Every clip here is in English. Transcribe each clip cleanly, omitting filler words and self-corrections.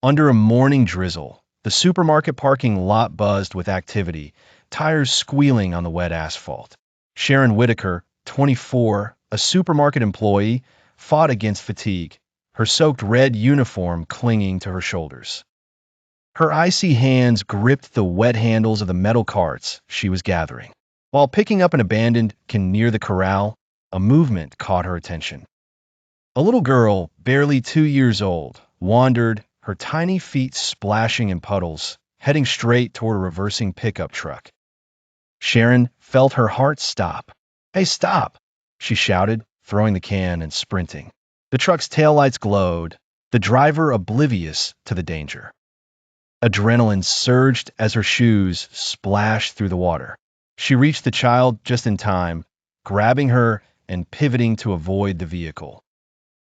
Under a morning drizzle, the supermarket parking lot buzzed with activity, tires squealing on the wet asphalt. Sharon Whitaker, 24, a supermarket employee, fought against fatigue, her soaked red uniform clinging to her shoulders. Her icy hands gripped the wet handles of the metal carts she was gathering. While picking up an abandoned can near the corral, a movement caught her attention. A little girl, barely 2 years old, wandered, her tiny feet splashing in puddles, heading straight toward a reversing pickup truck. Sharon felt her heart stop. "Hey, stop!" she shouted, throwing the can and sprinting. The truck's taillights glowed, the driver oblivious to the danger. Adrenaline surged as her shoes splashed through the water. She reached the child just in time, grabbing her and pivoting to avoid the vehicle.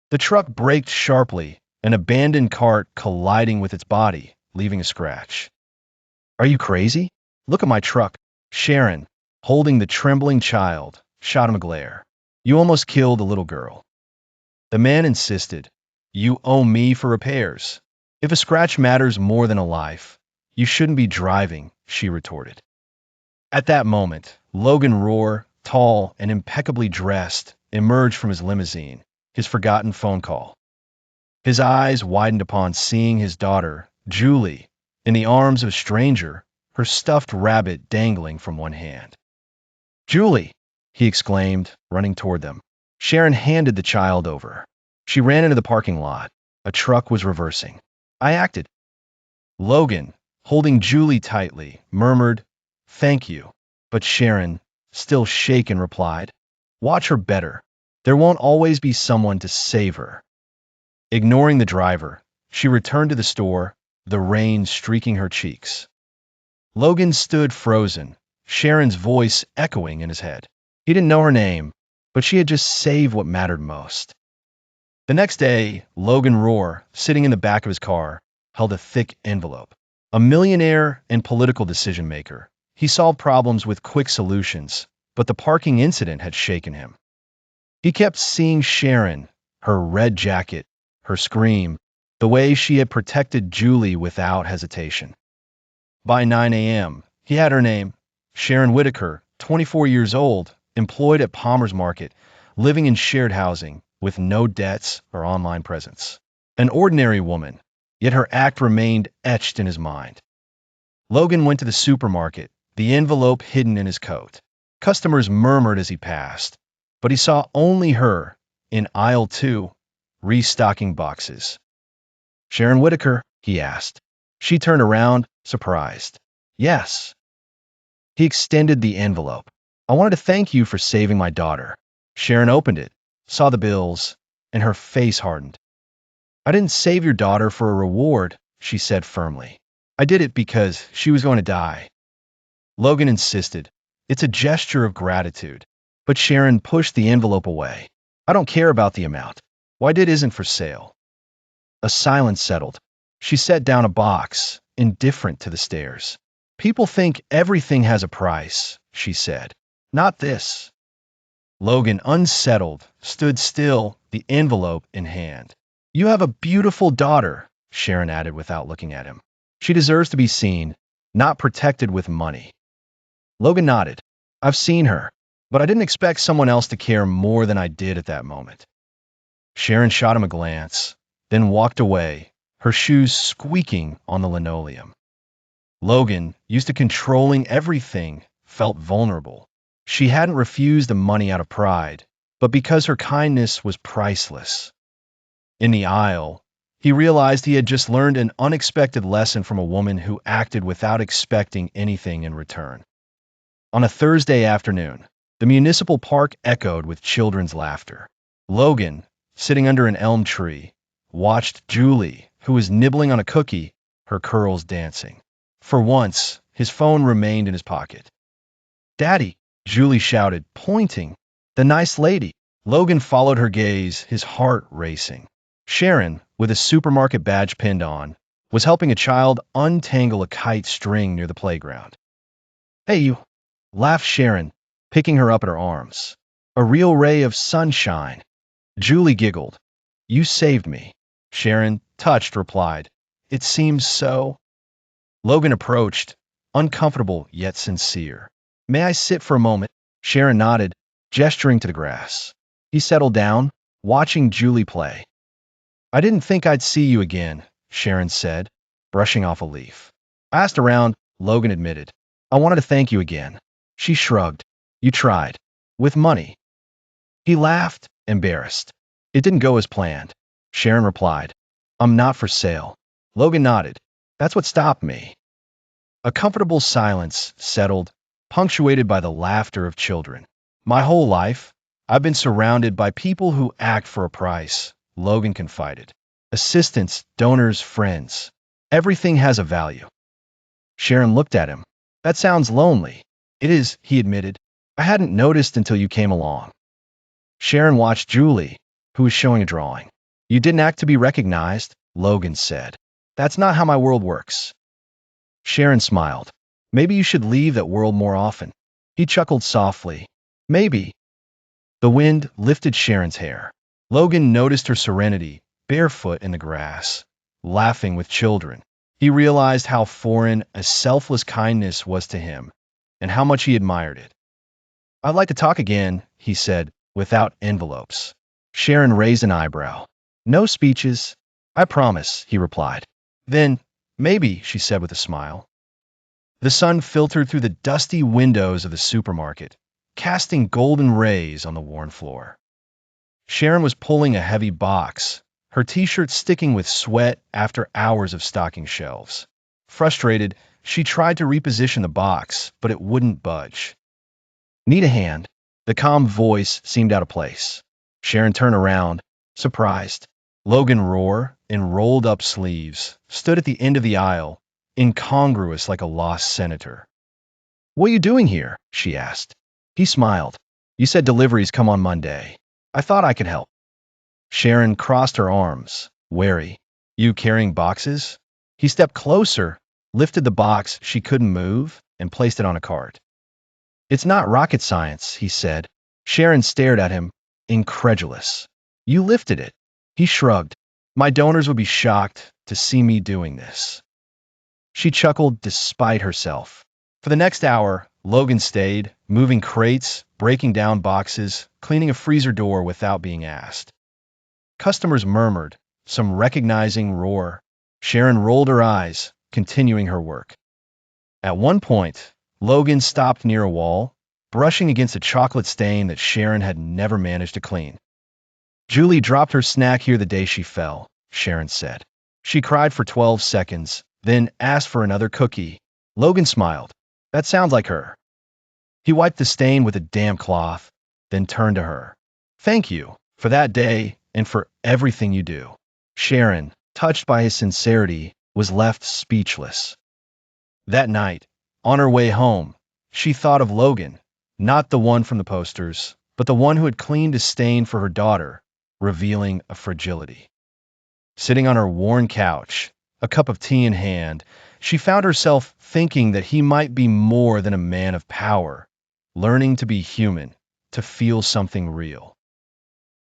The truck braked sharply, an abandoned cart colliding with its body, leaving a scratch. "Are you crazy? Look at my truck." Sharon, holding the trembling child, shot him a glare. "You almost killed a little girl." The man insisted. "You owe me for repairs. If a scratch matters more than a life, you shouldn't be driving," she retorted. At that moment, Logan Rohr, tall and impeccably dressed, emerged from his limousine, his forgotten phone call. His eyes widened upon seeing his daughter, Julie, in the arms of a stranger, her stuffed rabbit dangling from one hand. "Julie!" he exclaimed, running toward them. Sharon handed the child over. She ran into the parking lot. A truck was reversing. "I acted." Logan, holding Julie tightly, murmured, "Thank you." But Sharon, still shaken, replied, "Watch her better. There won't always be someone to save her." Ignoring the driver, she returned to the store, the rain streaking her cheeks. Logan stood frozen, Sharon's voice echoing in his head. He didn't know her name, but she had just saved what mattered most. The next day, Logan Rohr, sitting in the back of his car, held a thick envelope. A millionaire and political decision-maker, he solved problems with quick solutions, but the parking incident had shaken him. He kept seeing Sharon, her red jacket, her scream, the way she had protected Julie without hesitation. By 9 a.m., he had her name, Sharon Whitaker, 24 years old, employed at Palmer's Market, living in shared housing, with no debts or online presence. An ordinary woman, yet her act remained etched in his mind. Logan went to the supermarket, the envelope hidden in his coat. Customers murmured as he passed, but he saw only her, in aisle 2, restocking boxes. "Sharon Whitaker?" he asked. She turned around, surprised. "Yes." He extended the envelope. "I wanted to thank you for saving my daughter." Sharon opened it, saw the bills, and her face hardened. "I didn't save your daughter for a reward," she said firmly. "I did it because she was going to die." Logan insisted. "It's a gesture of gratitude." But Sharon pushed the envelope away. "I don't care about the amount. Why it isn't for sale." A silence settled. She set down a box, indifferent to the stares. "People think everything has a price," she said. "Not this." Logan, unsettled, stood still, the envelope in hand. "You have a beautiful daughter," Sharon added without looking at him. "She deserves to be seen, not protected with money." Logan nodded. "I've seen her, but I didn't expect someone else to care more than I did at that moment." Sharon shot him a glance, then walked away, her shoes squeaking on the linoleum. Logan, used to controlling everything, felt vulnerable. She hadn't refused the money out of pride, but because her kindness was priceless. In the aisle, he realized he had just learned an unexpected lesson from a woman who acted without expecting anything in return. On a Thursday afternoon, the municipal park echoed with children's laughter. Logan, sitting under an elm tree, watched Julie, who was nibbling on a cookie, her curls dancing. For once, his phone remained in his pocket. "Daddy," Julie shouted, pointing. "The nice lady." Logan followed her gaze, his heart racing. Sharon, with a supermarket badge pinned on, was helping a child untangle a kite string near the playground. "Hey, you!" laughed Sharon, picking her up in her arms. "A real ray of sunshine." Julie giggled. "You saved me." Sharon, touched, replied, It seems so. Logan approached, uncomfortable yet sincere. May I sit for a moment? Sharon nodded, gesturing to the grass. He settled down, watching Julie play. I didn't think I'd see you again, Sharon said, brushing off a leaf. I asked around, Logan admitted. I wanted to thank you again. She shrugged. You tried. With money. He laughed, embarrassed. It didn't go as planned. Sharon replied. I'm not for sale. Logan nodded. That's what stopped me. A comfortable silence settled, punctuated by the laughter of children. My whole life, I've been surrounded by people who act for a price, Logan confided. Assistants, donors, friends. Everything has a value. Sharon looked at him. That sounds lonely. It is, he admitted. I hadn't noticed until you came along. Sharon watched Julie, who was showing a drawing. You didn't act to be recognized, Logan said. That's not how my world works. Sharon smiled. Maybe you should leave that world more often. He chuckled softly. Maybe. The wind lifted Sharon's hair. Logan noticed her serenity, barefoot in the grass, laughing with children. He realized how foreign a selfless kindness was to him, and how much he admired it. I'd like to talk again, he said, without envelopes. Sharon raised an eyebrow. No speeches. I promise, he replied. Then, maybe, she said with a smile. The sun filtered through the dusty windows of the supermarket, casting golden rays on the worn floor. Sharon was pulling a heavy box, her t-shirt sticking with sweat after hours of stocking shelves. Frustrated, she tried to reposition the box, but it wouldn't budge. Need a hand? The calm voice seemed out of place. Sharon turned around, surprised. Logan Roar, in rolled-up sleeves, stood at the end of the aisle, incongruous like a lost senator. What are you doing here? She asked. He smiled. You said deliveries come on Monday. I thought I could help. Sharon crossed her arms, wary. You carrying boxes? He stepped closer, lifted the box she couldn't move, and placed it on a cart. It's not rocket science, he said. Sharon stared at him, incredulous. You lifted it. He shrugged. My donors would be shocked to see me doing this. She chuckled despite herself. For the next hour, Logan stayed, moving crates, breaking down boxes, cleaning a freezer door without being asked. Customers murmured, some recognizing Roar. Sharon rolled her eyes, continuing her work. At one point, Logan stopped near a wall, brushing against a chocolate stain that Sharon had never managed to clean. Julie dropped her snack here the day she fell, Sharon said. She cried for 12 seconds, then asked for another cookie. Logan smiled. That sounds like her. He wiped the stain with a damp cloth, then turned to her. Thank you for that day and for everything you do. Sharon, touched by his sincerity, was left speechless. That night, on her way home, she thought of Logan, not the one from the posters, but the one who had cleaned a stain for her daughter, revealing a fragility. Sitting on her worn couch, a cup of tea in hand, she found herself thinking that he might be more than a man of power, learning to be human, to feel something real.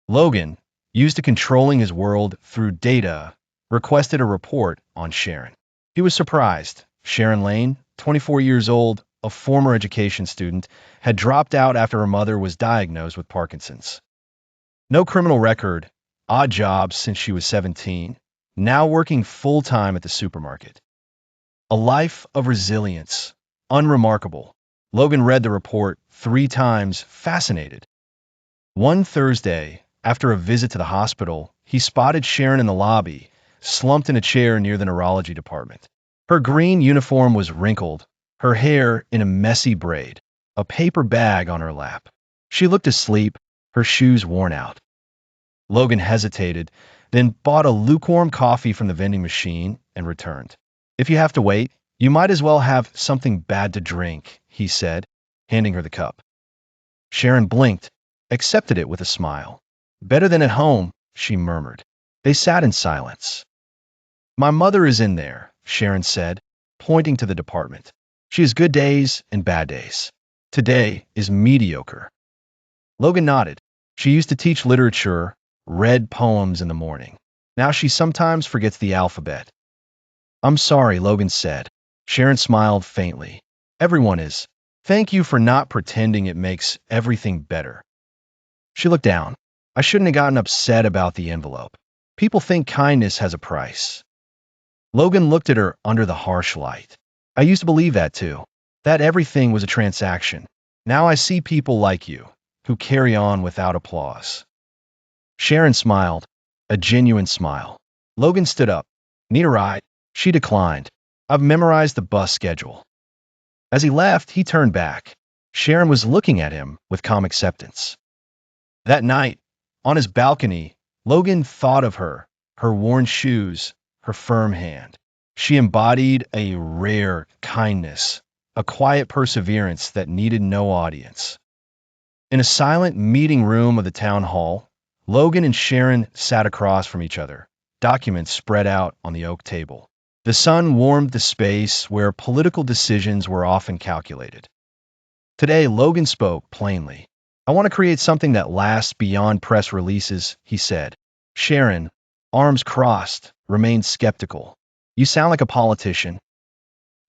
Logan, used to controlling his world through data, requested a report on Sharon. He was surprised. Sharon Lane, 24 years old, a former education student, had dropped out after her mother was diagnosed with Parkinson's. No criminal record, odd job since she was 17, now working full-time at the supermarket. A life of resilience, unremarkable. Logan read the report 3 times, fascinated. One Thursday, after a visit to the hospital, he spotted Sharon in the lobby, slumped in a chair near the neurology department. Her green uniform was wrinkled, her hair in a messy braid, a paper bag on her lap. She looked asleep, her shoes worn out. Logan hesitated, then bought a lukewarm coffee from the vending machine and returned. If you have to wait, you might as well have something bad to drink, he said, handing her the cup. Sharon blinked, accepted it with a smile. Better than at home, she murmured. They sat in silence. My mother is in there, Sharon said, pointing to the department. She has good days and bad days. Today is mediocre. Logan nodded. She used to teach literature, read poems in the morning. Now she sometimes forgets the alphabet. I'm sorry, Logan said. Sharon smiled faintly. Everyone is. Thank you for not pretending it makes everything better. She looked down. I shouldn't have gotten upset about the envelope. People think kindness has a price. Logan looked at her under the harsh light. I used to believe that too, that everything was a transaction. Now I see people like you, who carry on without applause. Sharon smiled, a genuine smile. Logan stood up. Need a ride? She declined. I've memorized the bus schedule. As he left, he turned back. Sharon was looking at him with calm acceptance. That night, on his balcony, Logan thought of her, her worn shoes, her firm hand. She embodied a rare kindness, a quiet perseverance that needed no audience. In a silent meeting room of the town hall, Logan and Sharon sat across from each other, documents spread out on the oak table. The sun warmed the space where political decisions were often calculated. Today, Logan spoke plainly. I want to create something that lasts beyond press releases, he said. Sharon, arms crossed, remained skeptical. You sound like a politician.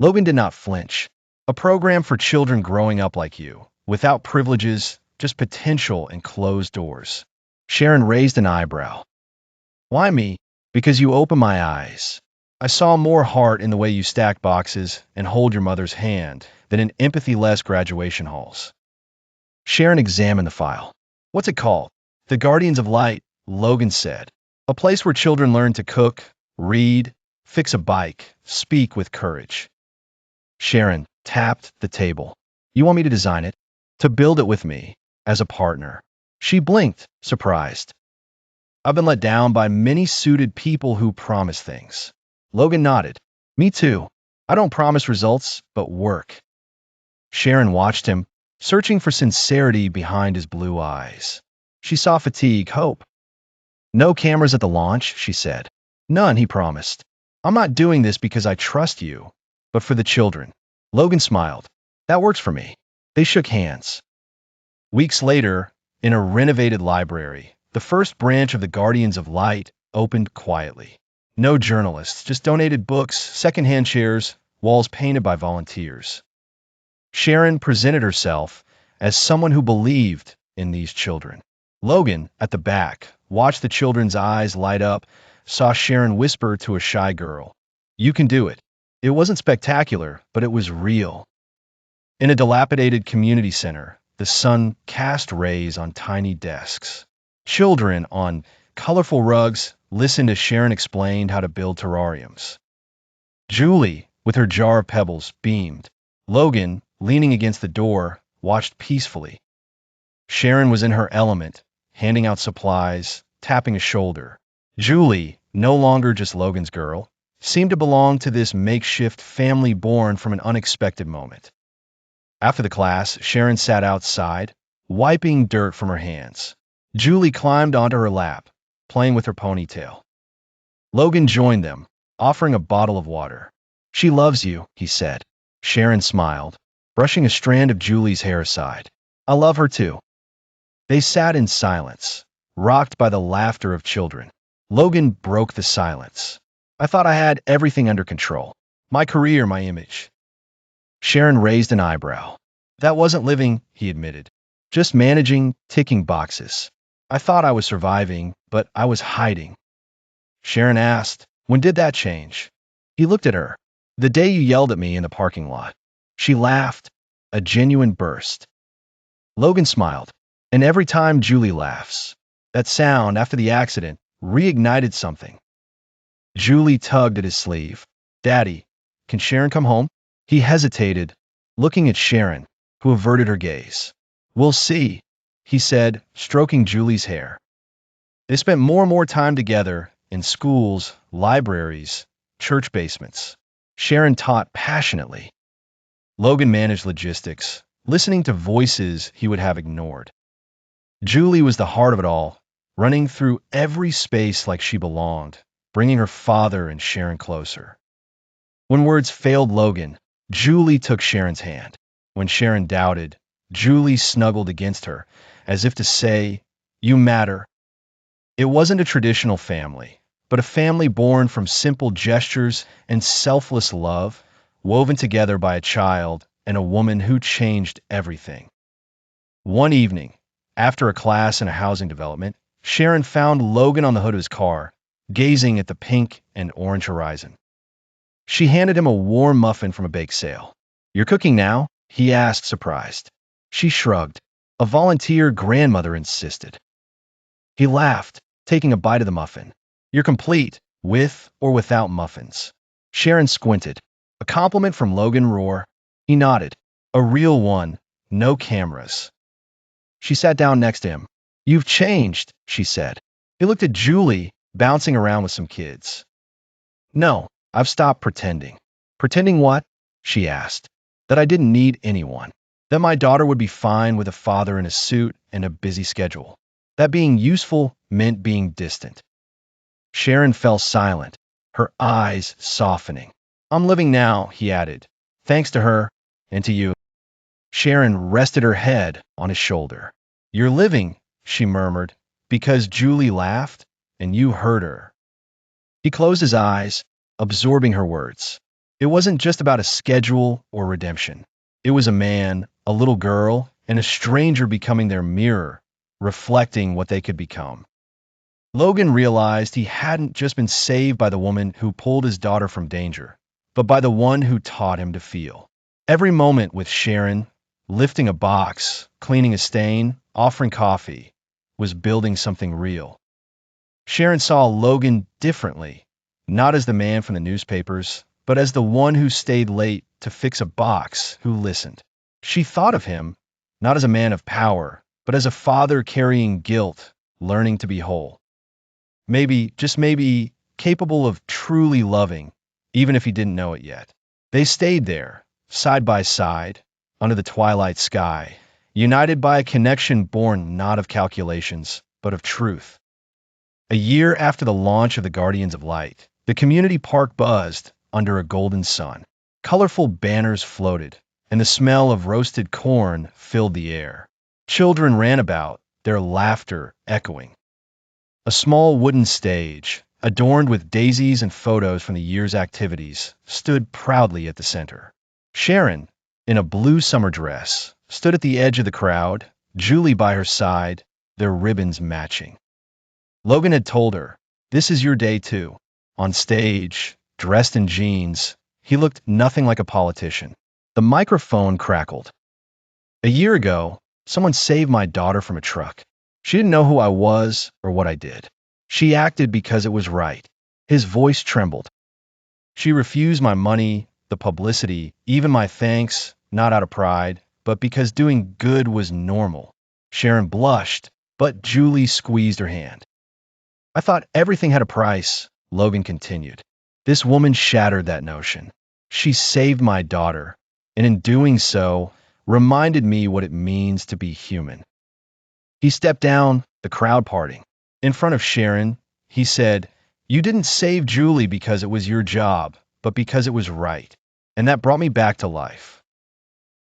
Logan did not flinch. A program for children growing up like you, without privileges, just potential and closed doors. Sharon raised an eyebrow. Why me? Because you opened my eyes. I saw more heart in the way you stack boxes and hold your mother's hand than in empathy-less graduation halls. Sharon examined the file. What's it called? The Guardians of Light, Logan said. A place where children learn to cook, read, fix a bike, speak with courage. Sharon tapped the table. You want me to design it? To build it with me, as a partner. She blinked, surprised. I've been let down by many suited people who promise things. Logan nodded. Me too. I don't promise results, but work. Sharon watched him, searching for sincerity behind his blue eyes. She saw fatigue, hope. No cameras at the launch, she said. None, he promised. I'm not doing this because I trust you, but for the children. Logan smiled. That works for me. They shook hands. Weeks later, in a renovated library, the first branch of the Guardians of Light opened quietly. No journalists, just donated books, secondhand chairs, walls painted by volunteers. Sharon presented herself as someone who believed in these children. Logan, at the back, watched the children's eyes light up, saw Sharon whisper to a shy girl, "You can do it." It wasn't spectacular, but it was real. In a dilapidated community center, the sun cast rays on tiny desks. Children on colorful rugs listened as Sharon explained how to build terrariums. Julie, with her jar of pebbles, beamed. Logan, leaning against the door, watched peacefully. Sharon was in her element, handing out supplies, tapping a shoulder. Julie, no longer just Logan's girl, seemed to belong to this makeshift family born from an unexpected moment. After the class, Sharon sat outside, wiping dirt from her hands. Julie climbed onto her lap, playing with her ponytail. Logan joined them, offering a bottle of water. She loves you, he said. Sharon smiled, brushing a strand of Julie's hair aside. I love her too. They sat in silence, rocked by the laughter of children. Logan broke the silence. I thought I had everything under control. My career, my image. Sharon raised an eyebrow. That wasn't living, he admitted. Just managing, ticking boxes. I thought I was surviving, but I was hiding. Sharon asked, when did that change? He looked at her. The day you yelled at me in the parking lot. She laughed, a genuine burst. Logan smiled. And every time Julie laughs, that sound after the accident reignited something. Julie tugged at his sleeve. Daddy, can Sharon come home? He hesitated, looking at Sharon, who averted her gaze. We'll see, he said, stroking Julie's hair. They spent more and more time together in schools, libraries, church basements. Sharon taught passionately. Logan managed logistics, listening to voices he would have ignored. Julie was the heart of it all, running through every space like she belonged, bringing her father and Sharon closer. When words failed Logan, Julie took Sharon's hand. When Sharon doubted, Julie snuggled against her, as if to say, you matter. It wasn't a traditional family, but a family born from simple gestures and selfless love, woven together by a child and a woman who changed everything. One evening, after a class in a housing development, Sharon found Logan on the hood of his car, gazing at the pink and orange horizon. She handed him a warm muffin from a bake sale. "You're cooking now?" he asked, surprised. She shrugged. "A volunteer grandmother insisted." He laughed, taking a bite of the muffin. "You're complete, with or without muffins." Sharon squinted. "A compliment from Logan Roar." He nodded. "A real one, no cameras." She sat down next to him. "You've changed," she said. He looked at Julie, bouncing around with some kids. "No, I've stopped pretending." "Pretending what?" she asked. "That I didn't need anyone. That my daughter would be fine with a father in a suit and a busy schedule. That being useful meant being distant." Sharon fell silent, her eyes softening. "I'm living now," he added, "thanks to her and to you." Sharon rested her head on his shoulder. "You're living," she murmured, "because Julie laughed and you heard her." He closed his eyes, absorbing her words. It wasn't just about a schedule or redemption. It was a man, a little girl, and a stranger becoming their mirror, reflecting what they could become. Logan realized he hadn't just been saved by the woman who pulled his daughter from danger, but by the one who taught him to feel. Every moment with Sharon, lifting a box, cleaning a stain, offering coffee, was building something real. Sharon saw Logan differently, not as the man from the newspapers, but as the one who stayed late to fix a box, who listened. She thought of him, not as a man of power, but as a father carrying guilt, learning to be whole. Maybe, just maybe, capable of truly loving, even if he didn't know it yet. They stayed there, side by side, under the twilight sky, united by a connection born not of calculations, but of truth. A year after the launch of the Guardians of Light, the community park buzzed under a golden sun. Colorful banners floated, and the smell of roasted corn filled the air. Children ran about, their laughter echoing. A small wooden stage, adorned with daisies and photos from the year's activities, stood proudly at the center. Sharon, in a blue summer dress, stood at the edge of the crowd, Julie by her side, their ribbons matching. Logan had told her, "This is your day too." On stage, dressed in jeans, he looked nothing like a politician. The microphone crackled. "A year ago, someone saved my daughter from a truck. She didn't know who I was or what I did. She acted because it was right." His voice trembled. "She refused my money, the publicity, even my thanks, not out of pride, but because doing good was normal." Sharon blushed, but Julie squeezed her hand. "I thought everything had a price," Logan continued. "This woman shattered that notion. She saved my daughter, and in doing so, reminded me what it means to be human." He stepped down, the crowd parting. In front of Sharon, he said, "You didn't save Julie because it was your job, but because it was right. And that brought me back to life."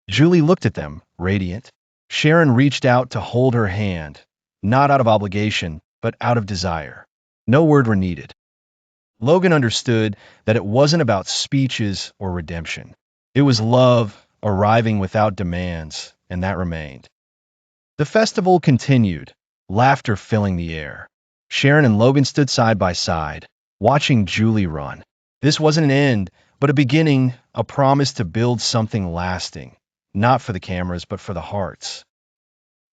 Julie looked at them, radiant. Sharon reached out to hold her hand, not out of obligation, but out of desire. No word were needed. Logan understood that it wasn't about speeches or redemption. It was love arriving without demands, and that remained. The festival continued, laughter filling the air. Sharon and Logan stood side by side, watching Julie run. This wasn't an end, but a beginning, a promise to build something lasting, not for the cameras, but for the hearts.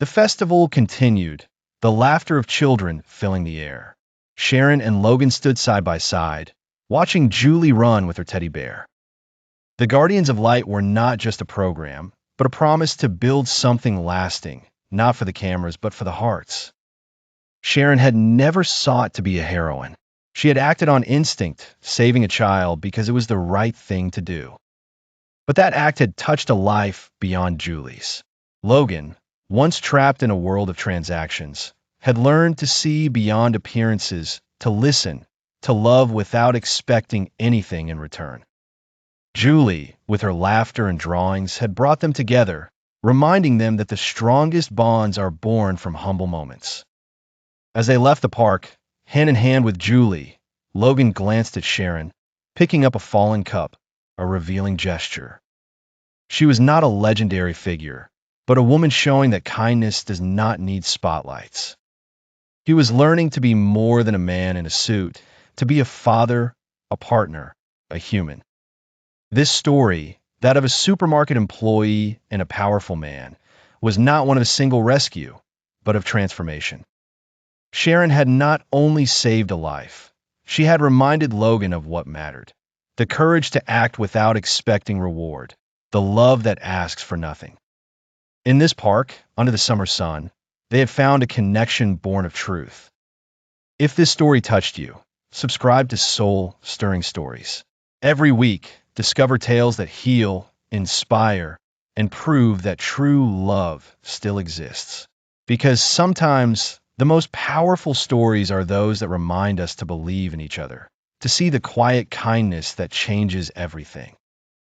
The festival continued, the laughter of children filling the air. Sharon and Logan stood side by side, watching Julie run with her teddy bear. The Guardians of Light were not just a program, but a promise to build something lasting, not for the cameras, but for the hearts. Sharon had never sought to be a heroine. She had acted on instinct, saving a child because it was the right thing to do. But that act had touched a life beyond Julie's. Logan, once trapped in a world of transactions, had learned to see beyond appearances, to listen, to love without expecting anything in return. Julie, with her laughter and drawings, had brought them together, reminding them that the strongest bonds are born from humble moments. As they left the park, hand in hand with Julie, Logan glanced at Sharon, picking up a fallen cup, a revealing gesture. She was not a legendary figure, but a woman showing that kindness does not need spotlights. He was learning to be more than a man in a suit, to be a father, a partner, a human. This story, that of a supermarket employee and a powerful man, was not one of a single rescue, but of transformation. Sharon had not only saved a life, she had reminded Logan of what mattered: the courage to act without expecting reward, the love that asks for nothing. In this park, under the summer sun, they had found a connection born of truth. If this story touched you, subscribe to Soul Stirring Stories. Every week, discover tales that heal, inspire, and prove that true love still exists. Because sometimes the most powerful stories are those that remind us to believe in each other, to see the quiet kindness that changes everything.